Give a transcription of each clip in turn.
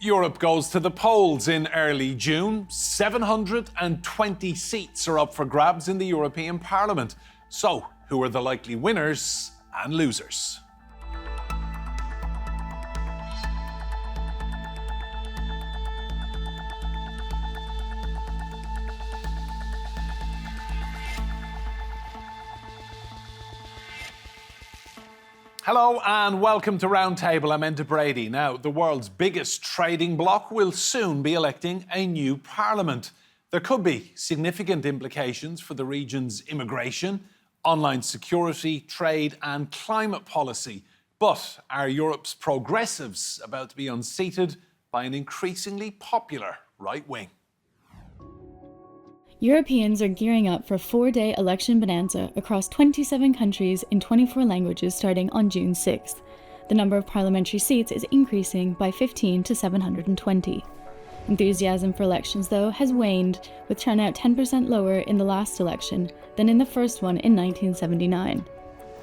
Europe goes to the polls in early June. 720 seats are up for grabs in the European Parliament. So, who are the likely winners and losers? Hello and welcome to Roundtable. I'm Enda Brady. Now, the world's biggest trading bloc will soon be electing a new parliament. There could be significant implications for the region's immigration, online security, trade and climate policy. But are Europe's progressives about to be unseated by an increasingly popular right wing? Europeans are gearing up for a 4-day election bonanza across 27 countries in 24 languages starting on June 6th. The number of parliamentary seats is increasing by 15 to 720. Enthusiasm for elections, though, has waned, with turnout 10% lower in the last election than in the first one in 1979.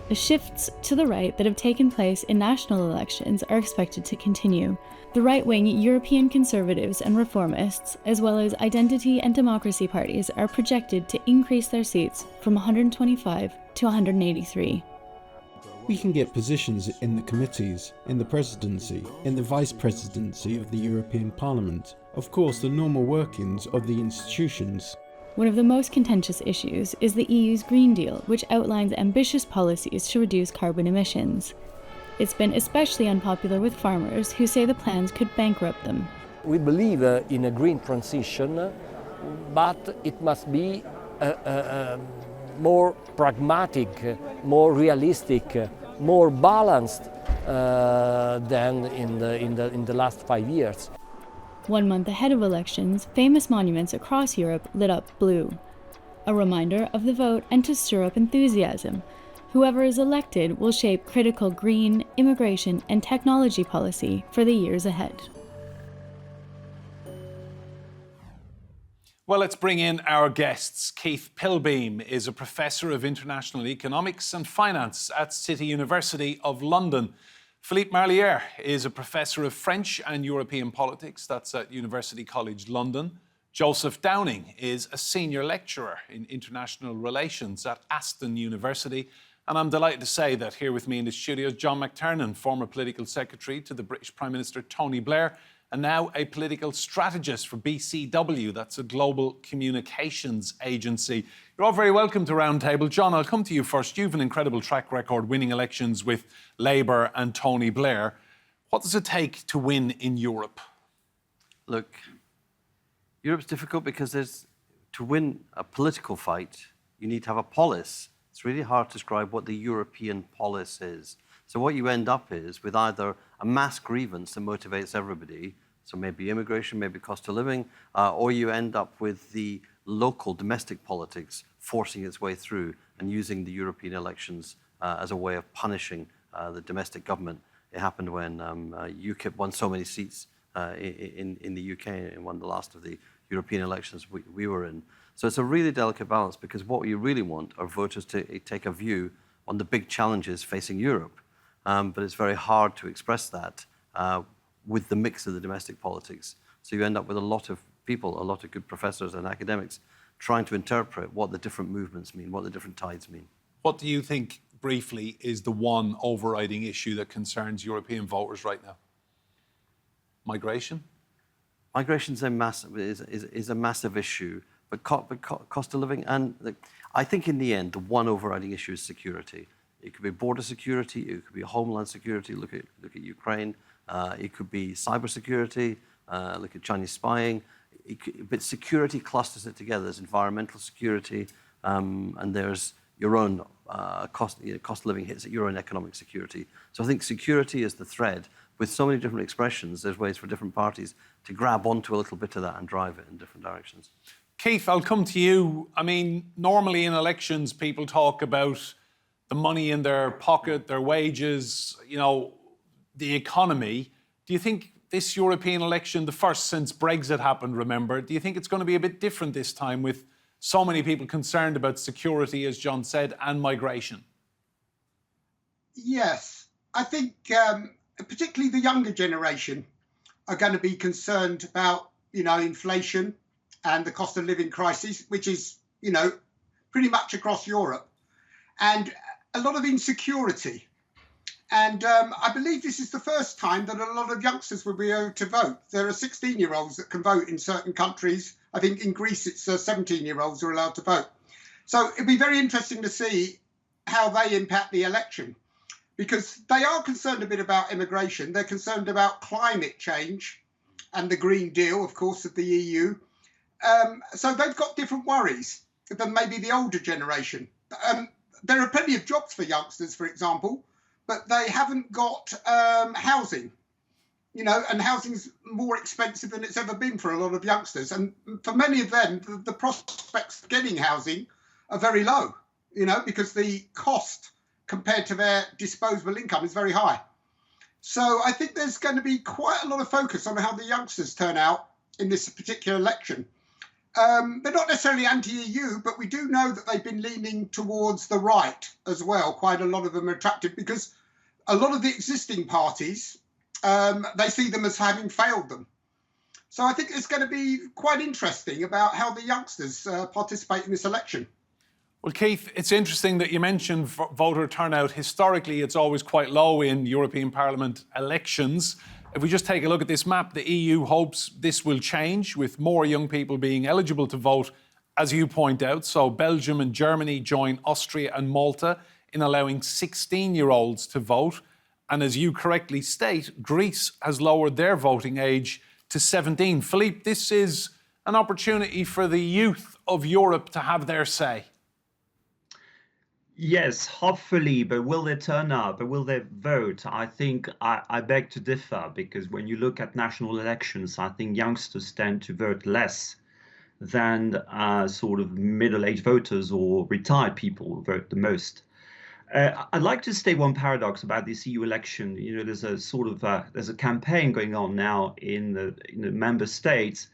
The shifts to the right that have taken place in national elections are expected to continue. The right-wing European conservatives and reformists, as well as identity and democracy parties, are projected to increase their seats from 125 to 183. We can get positions in the committees, in the presidency, in the vice presidency of the European Parliament. Of course, the normal workings of the institutions. One of the most contentious issues is the EU's Green Deal, which outlines ambitious policies to reduce carbon emissions. It's been especially unpopular with farmers who say the plans could bankrupt them. We believe in a green transition, but it must be more pragmatic, more realistic, more balanced than in the last 5 years. 1 month ahead of elections, famous monuments across Europe lit up blue. A reminder of the vote and to stir up enthusiasm. Whoever is elected will shape critical green, immigration, and technology policy for the years ahead. Well, let's bring in our guests. Keith Pilbeam is a professor of international economics and finance at City University of London. Philippe Marliere is a professor of French and European politics. That's at University College London. Joseph Downing is a senior lecturer in international relations at Aston University. And I'm delighted to say that here with me in the studio is John McTernan, former political secretary to the British Prime Minister Tony Blair, and now a political strategist for BCW, that's a global communications agency. You're all very welcome to Roundtable. John, I'll come to you first. You've an incredible track record winning elections with Labour and Tony Blair. What does it take to win in Europe? Look, Europe's difficult because to win a political fight, you need to have a polis. It's really hard to describe what the European polis is. So what you end up is with either a mass grievance that motivates everybody, so maybe immigration, maybe cost of living, or you end up with the local domestic politics forcing its way through and using the European elections as a way of punishing the domestic government. It happened when UKIP won so many seats in the UK in one of the last of the European elections we were in. So it's a really delicate balance because what you really want are voters to take a view on the big challenges facing Europe. But it's very hard to express that with the mix of the domestic politics. So you end up with a lot of people, a lot of good professors and academics trying to interpret what the different movements mean, what the different tides mean. What do you think, briefly, is the one overriding issue that concerns European voters right now? Migration? Migration is a massive issue, but cost of living, and I think in the end, the one overriding issue is security. It could be border security, it could be homeland security, look at Ukraine. It could be cybersecurity, look at Chinese spying. But security clusters it together. There's environmental security, and there's your own cost of living hits at your own economic security. So I think security is the thread. With so many different expressions, there's ways for different parties to grab onto a little bit of that and drive it in different directions. Keith, I'll come to you. I mean, normally in elections, people talk about the money in their pocket, their wages, the economy. Do you think this European election, the first since Brexit happened, remember, do you think it's going to be a bit different this time with so many people concerned about security, as John said, and migration? Yes, I think particularly the younger generation are going to be concerned about, inflation and the cost of living crisis, which is, pretty much across Europe, and a lot of insecurity. And I believe this is the first time that a lot of youngsters will be able to vote. There are 16-year-olds that can vote in certain countries. I think in Greece, it's 17-year-olds are allowed to vote. So it'd be very interesting to see how they impact the election, because they are concerned a bit about immigration. They're concerned about climate change and the Green Deal, of course, of the EU. So they've got different worries than maybe the older generation. There are plenty of jobs for youngsters, for example, but they haven't got housing, and housing's more expensive than it's ever been for a lot of youngsters. And for many of them, the prospects of getting housing are very low, because the cost compared to their disposable income is very high. So I think there's going to be quite a lot of focus on how the youngsters turn out in this particular election. They're not necessarily anti-EU, but we do know that they've been leaning towards the right as well. Quite a lot of them are attracted because a lot of the existing parties, they see them as having failed them. So I think it's going to be quite interesting about how the youngsters participate in this election. Well, Keith, it's interesting that you mentioned voter turnout. Historically, it's always quite low in European Parliament elections. If we just take a look at this map, the EU hopes this will change with more young people being eligible to vote, as you point out. So Belgium and Germany join Austria and Malta in allowing 16-year-olds to vote. And as you correctly state, Greece has lowered their voting age to 17. Philippe, this is an opportunity for the youth of Europe to have their say. Yes, hopefully, but will they turn up? But will they vote? I think I beg to differ, because when you look at national elections, I think youngsters tend to vote less than sort of middle-aged voters or retired people who vote the most. I'd like to state one paradox about this EU election. There's a sort of there's a campaign going on now in the member states,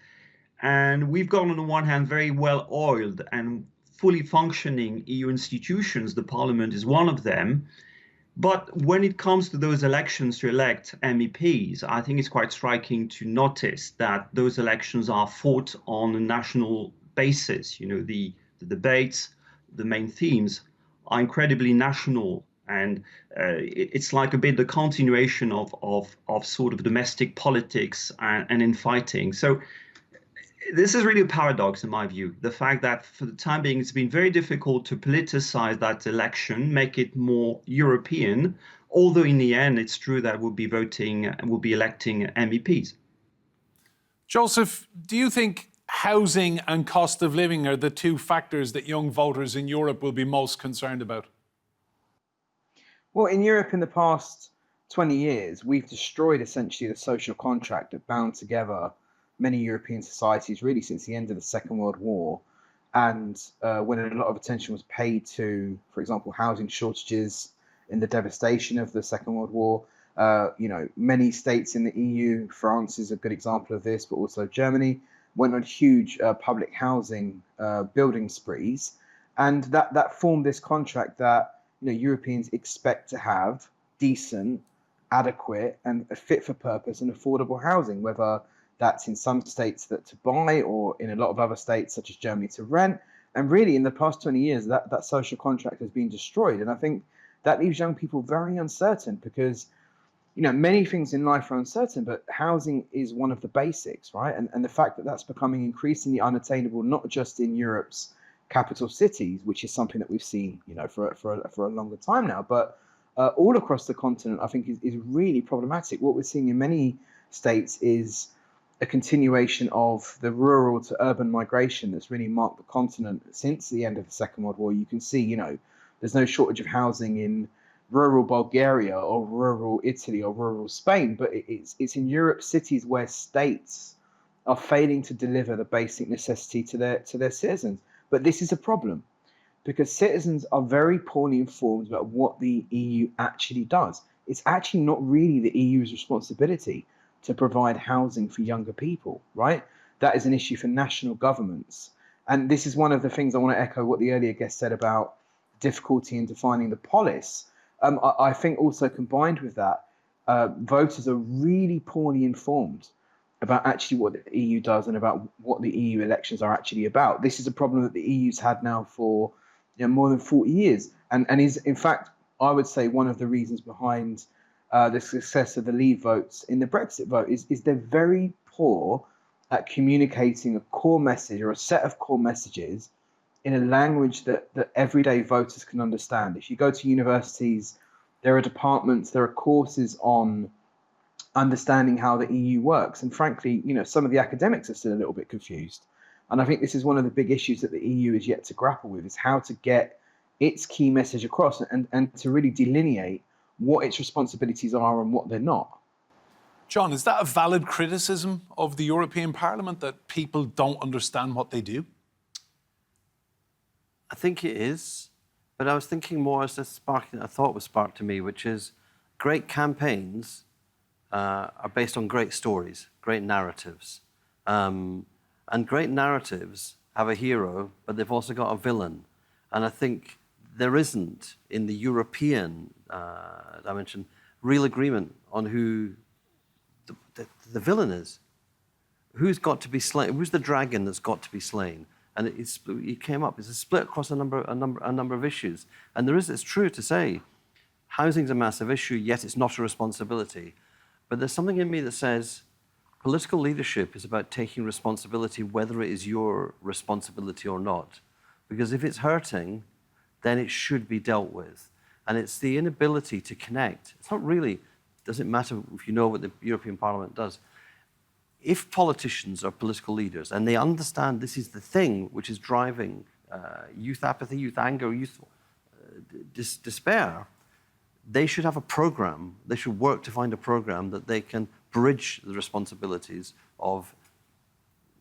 and we've got on the one hand very well-oiled and fully functioning EU institutions. The Parliament is one of them. But when it comes to those elections to elect MEPs, I think it's quite striking to notice that those elections are fought on a national basis. The debates, the main themes are incredibly national. And it's like a bit the continuation of sort of domestic politics and infighting. So this is really a paradox in my view, the fact that for the time being, it's been very difficult to politicize that election, make it more European, although in the end, it's true that we'll be voting and we'll be electing MEPs. Joseph, do you think housing and cost of living are the two factors that young voters in Europe will be most concerned about? Well, in Europe in the past 20 years, we've destroyed essentially the social contract that bound together many European societies really since the end of the Second World War. And when a lot of attention was paid to, for example, housing shortages in the devastation of the Second World War, many states in the EU, France is a good example of this, but also Germany, went on huge public housing building sprees. And that formed this contract that Europeans expect to have decent, adequate and fit for purpose and affordable housing, whether that's in some states to buy or in a lot of other states such as Germany to rent. And really in the past 20 years, that social contract has been destroyed. And I think that leaves young people very uncertain because, many things in life are uncertain, but housing is one of the basics, right? And the fact that that's becoming increasingly unattainable, not just in Europe's capital cities, which is something that we've seen, for a longer time now, but all across the continent, I think is really problematic. What we're seeing in many states is a continuation of the rural to urban migration that's really marked the continent since the end of the Second World War. You can see, there's no shortage of housing in rural Bulgaria or rural Italy or rural Spain, but it's in Europe's cities where states are failing to deliver the basic necessity to their citizens. But this is a problem because citizens are very poorly informed about what the EU actually does. It's actually not really the EU's responsibility to provide housing for younger people, right? That is an issue for national governments. And this is one of the things I want to echo what the earlier guest said about difficulty in defining the polis. I think also combined with that, voters are really poorly informed about actually what the EU does and about what the EU elections are actually about. This is a problem that the EU's had now for more than 40 years, and is, in fact, I would say, one of the reasons behind the success of the Leave votes in the Brexit vote is they're very poor at communicating a core message or a set of core messages in a language that everyday voters can understand. If you go to universities, there are departments, there are courses on understanding how the EU works. And frankly, some of the academics are still a little bit confused. And I think this is one of the big issues that the EU is yet to grapple with, is how to get its key message across and to really delineate what its responsibilities are and what they're not. John, is that a valid criticism of the European Parliament, that people don't understand what they do? I think it is, but I was thinking more as a thought was sparked to me, which is great campaigns are based on great stories, great narratives. And great narratives have a hero, but they've also got a villain. And I think there isn't, in the European dimension, real agreement on who the villain is. Who's got to be slain? Who's the dragon that's got to be slain? And it came up. It's a split across a number of issues. And it's true to say, housing's a massive issue, yet it's not a responsibility. But there's something in me that says political leadership is about taking responsibility, whether it is your responsibility or not. Because if it's hurting, then it should be dealt with. And it's the inability to connect. It's not really, doesn't matter if you know what the European Parliament does. If politicians are political leaders and they understand this is the thing which is driving youth apathy, youth anger, youth despair, they should have a program. They should work to find a program that they can bridge the responsibilities of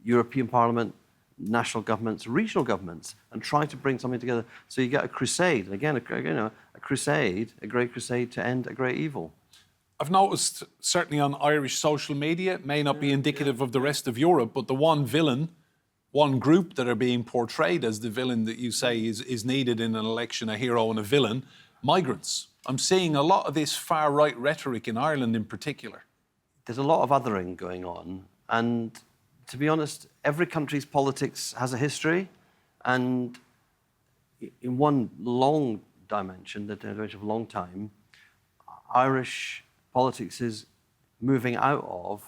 European Parliament, national governments, regional governments, and try to bring something together. So you get a crusade, and again, a crusade, a great crusade to end a great evil. I've noticed, certainly on Irish social media, it may not be indicative of the rest of Europe, but the one villain, one group that are being portrayed as the villain that you say is needed in an election, a hero and a villain, migrants. I'm seeing a lot of this far-right rhetoric in Ireland in particular. There's a lot of othering going on, and to be honest, every country's politics has a history, and in one long dimension, the dimension of long time, Irish politics is moving out of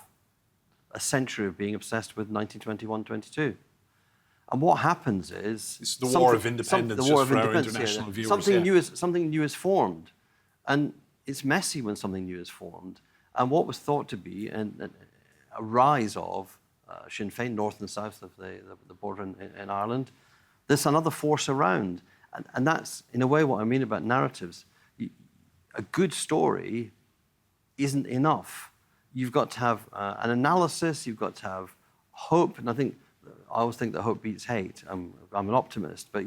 a century of being obsessed with 1921-22. And what happens is... It's the War of Independence, the War of for our Independence, international viewers. Something new is formed. And it's messy when something new is formed. And what was thought to be a rise of Sinn Féin, north and south of the border in Ireland, there's another force around. And that's, in a way, what I mean about narratives. A good story isn't enough. You've got to have an analysis, you've got to have hope, and I always think that hope beats hate. I'm an optimist, but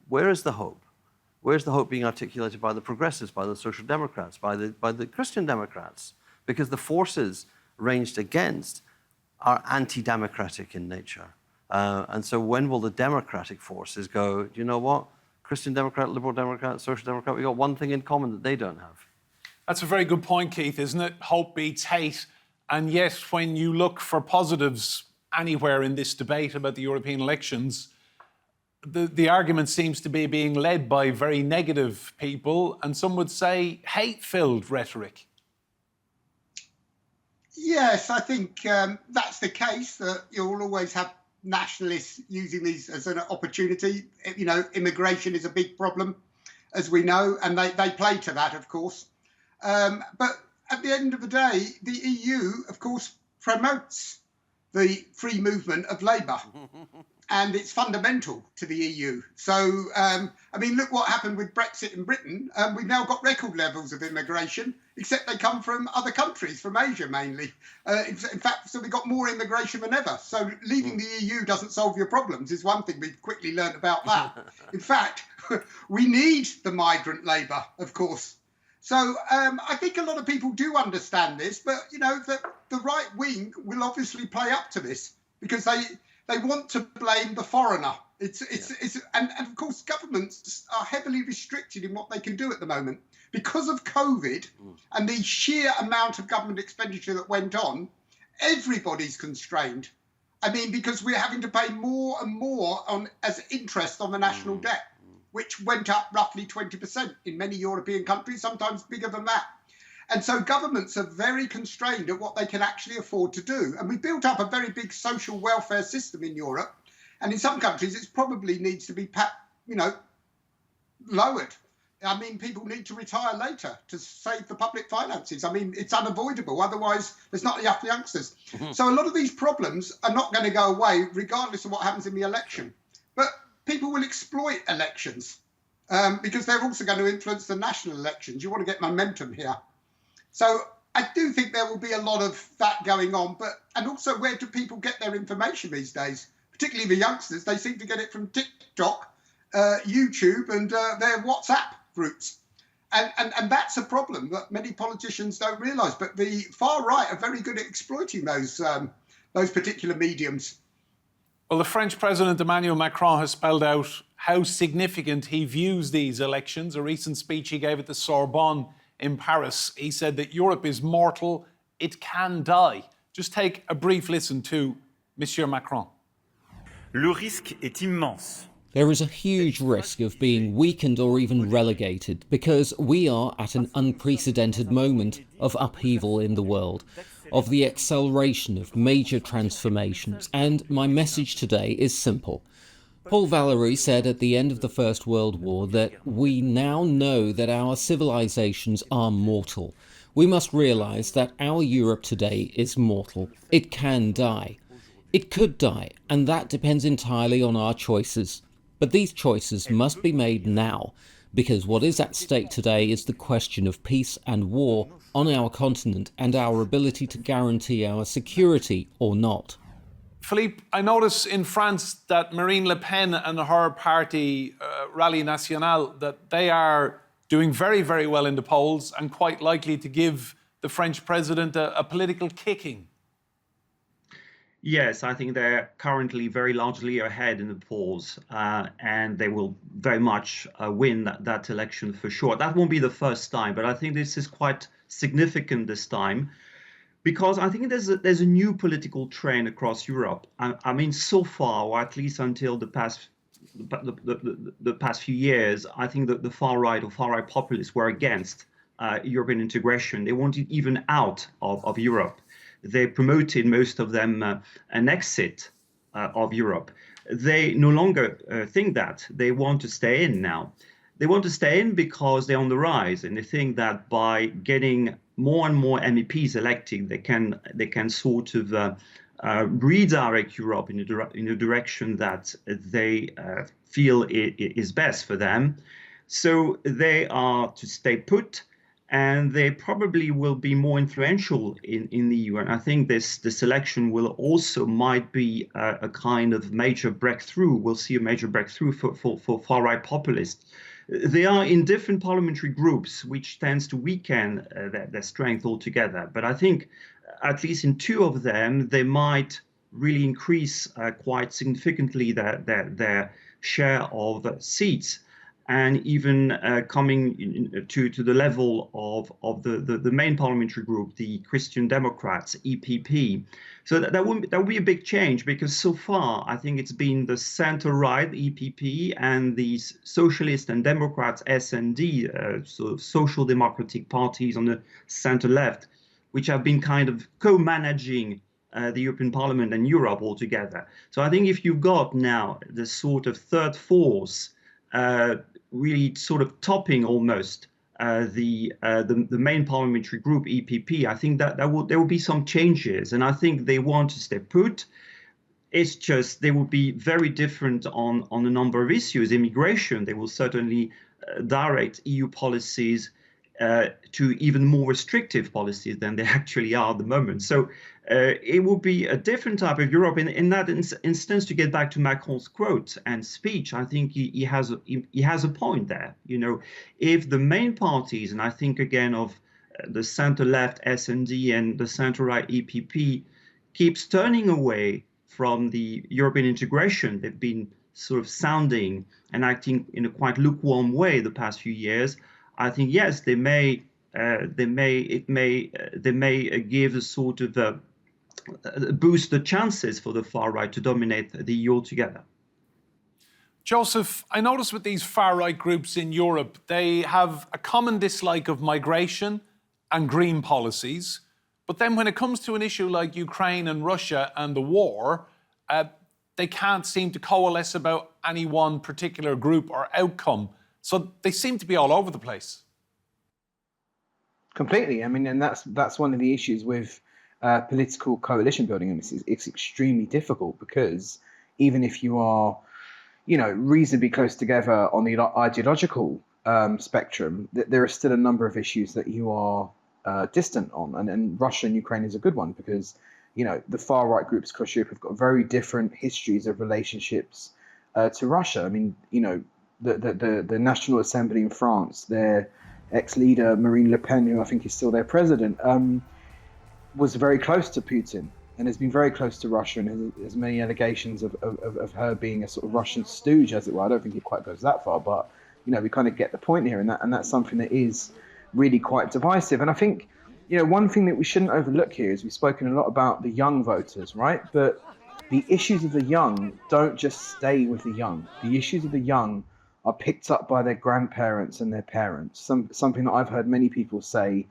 where is the hope? Where's the hope being articulated by the progressives, by the social democrats, by the Christian Democrats? Because the forces ranged against are anti-democratic in nature. And so when will the democratic forces go, do you know what? Christian Democrat, Liberal Democrat, Social Democrat, we've got one thing in common that they don't have. That's a very good point, Keith, isn't it? Hope beats hate. And yet, when you look for positives anywhere in this debate about the European elections, the argument seems to be being led by very negative people, and some would say hate-filled rhetoric. Yes, I think that's the case, that you'll always have nationalists using these as an opportunity. Immigration is a big problem, as we know, and they play to that, of course. But at the end of the day, the EU, of course, promotes the free movement of labour, and it's fundamental to the EU. So, look what happened with Brexit in Britain. We've now got record levels of immigration, except they come from other countries, from Asia mainly. In fact, so we've got more immigration than ever. So leaving the EU doesn't solve your problems is one thing we've quickly learned about that. In fact, we need the migrant labour, of course. So I think a lot of people do understand this, but, the right wing will obviously play up to this because they want to blame the foreigner. And of course, governments are heavily restricted in what they can do at the moment. Because of COVID and the sheer amount of government expenditure that went on, everybody's constrained. I mean, because we're having to pay more and more as interest on the national debt, which went up roughly 20% in many European countries, sometimes bigger than that. And so governments are very constrained at what they can actually afford to do. And we built up a very big social welfare system in Europe. And in some countries, it probably needs to be, lowered. I mean, people need to retire later to save the public finances. I mean, it's unavoidable. Otherwise, there's not enough youngsters. So a lot of these problems are not going to go away, regardless of what happens in the election. But people will exploit elections because they're also going to influence the national elections. You want to get momentum here. So I do think there will be a lot of that going on. And also, where do people get their information these days? Particularly the youngsters, they seem to get it from TikTok, YouTube, and their WhatsApp groups. And that's a problem that many politicians don't realise. But the far right are very good at exploiting those particular mediums. Well, the French President Emmanuel Macron has spelled out how significant he views these elections. A recent speech he gave at the Sorbonne in Paris, he said that Europe is mortal, it can die. Just take a brief listen to Monsieur Macron. Le risque est immense. There is a huge risk of being weakened or even relegated because we are at an unprecedented moment of upheaval in the world, of the acceleration of major transformations, and my message today is simple. Paul Valéry said at the end of the First World War that we now know that our civilizations are mortal. We must realise that our Europe today is mortal. It can die. It could die, and that depends entirely on our choices. But these choices must be made now, because what is at stake today is the question of peace and war on our continent and our ability to guarantee our security or not. Philippe, I notice in France that Marine Le Pen and her party, Rally National, that they are doing very, very well in the polls and quite likely to give the French president a political kicking. Yes, I think they're currently very largely ahead in the polls, and they will very much win that election for sure. That won't be the first time, but I think this is quite significant this time, because I think there's a new political trend across Europe. I mean, so far, or at least until the past few years, I think that the far right or far right populists were against European integration. They wanted even out of Europe. They promoted, most of them, an exit of Europe. They no longer think that. They want to stay in now. They want to stay in because they're on the rise, and they think that by getting more and more MEPs elected, they can sort of redirect Europe in a direction that they feel is best for them. So they are to stay put, and they probably will be more influential in the EU. And I think this election might be a kind of major breakthrough. We'll see a major breakthrough for far-right populists. They are in different parliamentary groups, which tends to weaken their strength altogether. But I think at least in two of them, they might really increase quite significantly their share of seats, and even coming to the level of the main parliamentary group, the Christian Democrats, EPP. So that would be a big change, because so far I think it's been the centre-right, EPP, and the Socialist and Democrats, SND, so social democratic parties on the centre-left, which have been kind of co-managing the European Parliament and Europe altogether. So I think if you've got now the sort of third force really sort of topping almost the main parliamentary group, EPP, I think that there will be some changes, and I think they want to stay put. It's just they will be very different on a number of issues. Immigration, they will certainly direct EU policies to even more restrictive policies than they actually are at the moment. So it will be a different type of Europe. In that instance, to get back to Macron's quote and speech, I think he has a point there. You know, if the main parties, and I think again of the centre-left SND and the centre-right EPP, keeps turning away from the European integration they've been sort of sounding and acting in a quite lukewarm way the past few years, I think yes, they may give a sort of boost the chances for the far right to dominate the EU altogether. Joseph, I notice with these far-right groups in Europe, they have a common dislike of migration and green policies. But then when it comes to an issue like Ukraine and Russia and the war, they can't seem to coalesce about any one particular group or outcome. So they seem to be all over the place. Completely. I mean, and that's one of the issues with political coalition building. And it's extremely difficult because even if you are, reasonably close together on the ideological spectrum, there are still a number of issues that you are distant on. And Russia and Ukraine is a good one because, the far right groups across Europe have got very different histories of relationships to Russia. I mean, the National Assembly in France, their ex-leader Marine Le Pen, who I think is still their president, was very close to Putin and has been very close to Russia and has many allegations of her being a sort of Russian stooge, as it were. I don't think it quite goes that far, but we kind of get the point here, and that's something that is really quite divisive. And I think one thing that we shouldn't overlook here is we've spoken a lot about the young voters, right? But the issues of the young don't just stay with the young. The issues of the young are picked up by their grandparents and their parents. Something that I've heard many people say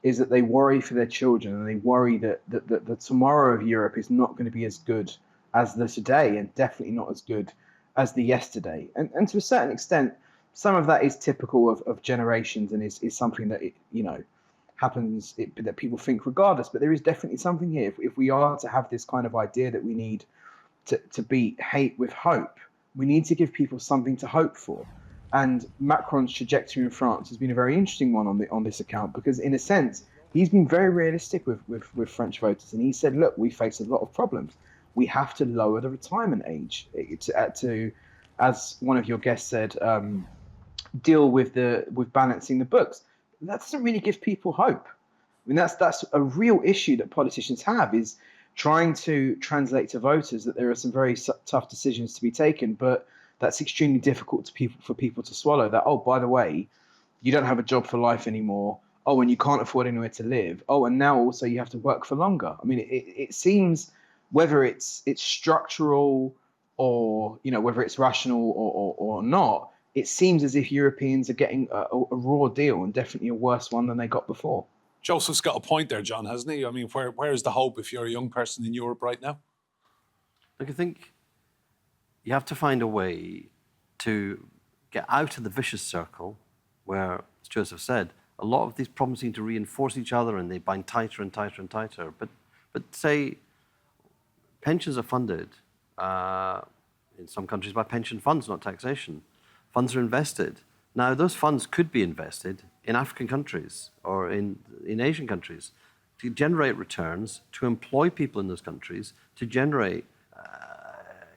is that they worry for their children and they worry that the tomorrow of Europe is not going to be as good as the today and definitely not as good as the yesterday. And to a certain extent, some of that is typical of generations and is something that, happens, that people think regardless. But there is definitely something here. If we are to have this kind of idea that we need to beat hate with hope, we need to give people something to hope for. And Macron's trajectory in France has been a very interesting one on this account because, in a sense, he's been very realistic with French voters. And he said, look, we face a lot of problems. We have to lower the retirement age to as one of your guests said, deal with balancing the books. That doesn't really give people hope. I mean, that's a real issue that politicians have, is trying to translate to voters that there are some very tough decisions to be taken, but that's extremely difficult for people to swallow. That, oh, by the way, you don't have a job for life anymore. Oh, and you can't afford anywhere to live. Oh, and now also you have to work for longer. I mean, it seems, whether it's structural or whether it's rational or not, it seems as if Europeans are getting a raw deal, and definitely a worse one than they got before. Joseph's got a point there, John, hasn't he? I mean, where is the hope if you're a young person in Europe right now? Look, I think you have to find a way to get out of the vicious circle where, as Joseph said, a lot of these problems seem to reinforce each other and they bind tighter and tighter and tighter. But say pensions are funded in some countries by pension funds, not taxation. Funds are invested. Now, those funds could be invested in African countries or in Asian countries to generate returns, to employ people in those countries, to generate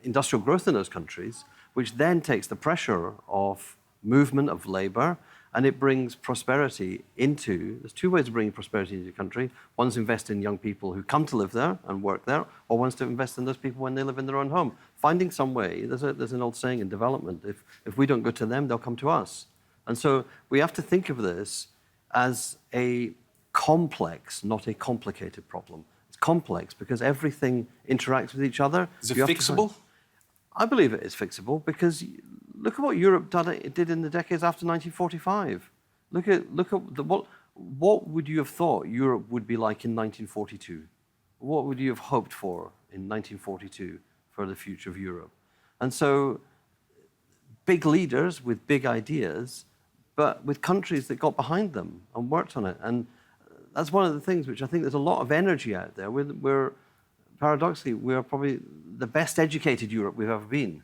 industrial growth in those countries, which then takes the pressure of movement of labor, and it brings prosperity there's two ways of bringing prosperity into the country. One's invest in young people who come to live there and work there, or one's to invest in those people when they live in their own home. Finding some way, there's an old saying in development, if we don't go to them, they'll come to us. And so we have to think of this as a complex, not a complicated problem. It's complex because everything interacts with each other. Is it fixable? I believe it is fixable because look at what Europe did in the decades after 1945. Look at what would you have thought Europe would be like in 1942? What would you have hoped for in 1942 for the future of Europe? And so big leaders with big ideas, but with countries that got behind them and worked on it. And that's one of the things which I think there's a lot of energy out there. Paradoxically, we're probably the best educated Europe we've ever been,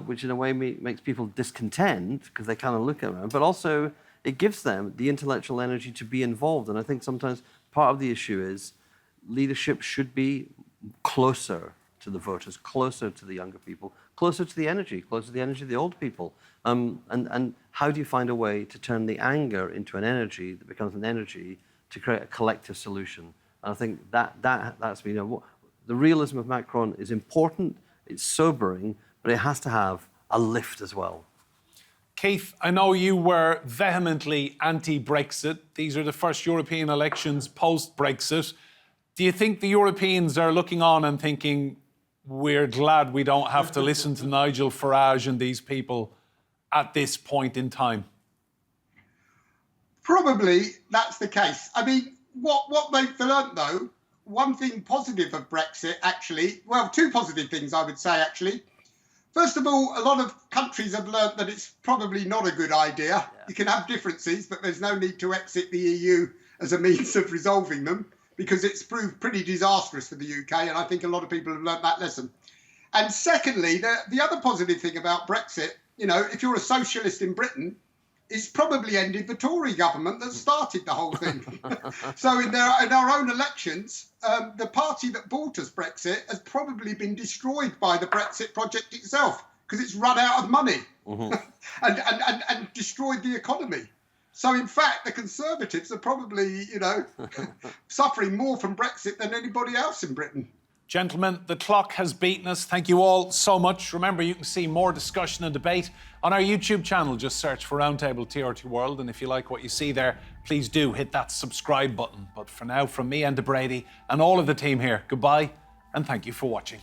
which in a way makes people discontent because they kind of look around, but also it gives them the intellectual energy to be involved. And I think sometimes part of the issue is leadership should be closer to the voters, closer to the younger people, closer to the energy of the old people. And how do you find a way to turn the anger into an energy that becomes an energy to create a collective solution? And I think that's been the realism of Macron is important, it's sobering, but it has to have a lift as well. Keith, I know you were vehemently anti-Brexit. These are the first European elections post-Brexit. Do you think the Europeans are looking on and thinking, we're glad we don't have to listen to Nigel Farage and these people at this point in time? Probably that's the case. I mean, what they've learned, though, one thing positive of Brexit, actually, well, two positive things, I would say, actually. First of all, a lot of countries have learnt that it's probably not a good idea. Yeah. You can have differences, but there's no need to exit the EU as a means of resolving them, because it's proved pretty disastrous for the UK, and I think a lot of people have learnt that lesson. And secondly, the other positive thing about Brexit, you know, if you're a socialist in Britain, it's probably ended the Tory government that started the whole thing. So in our own elections, the party that bought us Brexit has probably been destroyed by the Brexit project itself, because it's run out of money and destroyed the economy. So in fact, the Conservatives are probably, you know, suffering more from Brexit than anybody else in Britain. Gentlemen, the clock has beaten us. Thank you all so much. Remember, you can see more discussion and debate on our YouTube channel. Just search for Roundtable TRT World. And if you like what you see there, please do hit that subscribe button. But for now, from me and Brady and all of the team here, goodbye and thank you for watching.